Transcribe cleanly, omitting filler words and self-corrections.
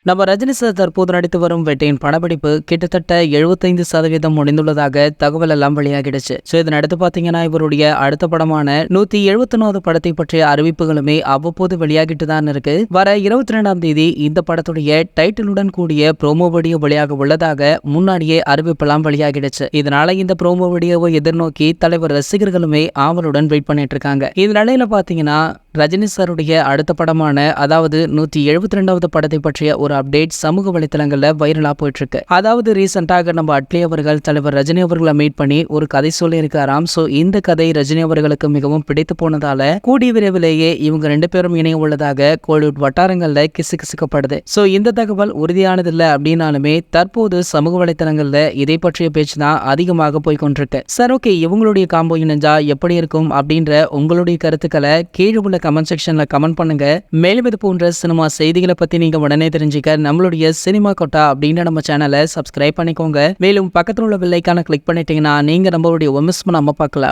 நம்ம ரஜினி சார் தற்போது நடித்து வரும் வேட்டையின் படப்பிடிப்பு கிட்டத்தட்ட 75% முடிந்துள்ளதாக தகவல் எல்லாம் வெளியாகிடுச்சு. இதன் அடுத்து பாத்தீங்கன்னா இவருடைய அடுத்த படமான 179வது படத்தை பற்றிய அறிவிப்புகளுமே அவ்வப்போது வெளியாகிட்டு தான் இருக்கு. வர 22ஆம் தேதி இந்த படத்துடைய டைட்டிலுடன் கூடிய ப்ரோமோ வீடியோ வெளியாக உள்ளதாக முன்னாடியே அறிவிப்பெல்லாம் வெளியாகிடுச்சு. இதனால இந்த ப்ரோமோ வீடியோவை எதிர்நோக்கி தலைவர் ரசிகர்களுமே ஆவலுடன் வெயிட் பண்ணிட்டு இருக்காங்க. இந்த நிலையில பாத்தீங்கன்னா ரஜினி சாருடைய அடுத்த படமான அதாவது 172வது படத்தை பற்றிய ஒரு அப்டேட் சமூக வலைத்தளங்கள்ல வைரலா போயிட்டு இருக்கு. அதாவது ரீசெண்டாக நம்ம அட்லி அவர்கள் தலைவர் ரஜினி அவர்களை மீட் பண்ணி ஒரு கதை சொல்லி இருக்காராம். இந்த கதை ரஜினி அவர்களுக்கு மிகவும் பிடித்து போனதால கூடிய விரைவிலேயே இவங்க 2 பேரும் இணைய உள்ளதாக கோலிவுட் வட்டாரங்கள்ல கிசுகிசுக்கப்படுது. இந்த தகவல் உறுதியானது இல்ல அப்படின்னாலுமே தற்போது சமூக வலைத்தளங்கள்ல இதை பற்றிய பேச்சு தான் அதிகமாக போய்கொண்டிருக்கு. ஓகே, இவங்களுடைய காம்போ இணைஞ்சா எப்படி இருக்கும் அப்படின்ற உங்களுடைய கருத்துக்களை கீழே உள்ள கமெண்ட் செக்ஷன்ல கமெண்ட் பண்ணுங்க. மேலும் இது போன்ற சினிமா செய்திகளை பத்தி நீங்க உடனே தெரிஞ்சுக்க நம்மளுடைய சினிமா கொட்டா அப்படின்ற நம்ம சேனலை சப்ஸ்கிரைப் பண்ணிக்கோங்க. மேலும் பக்கத்துல உள்ள பெல் ஐகானை கிளிக் பண்ணிட்டீங்கன்னா நீங்க நம்மளுடைய ஒமிஸ் பண்ணாம பார்க்கலாம்.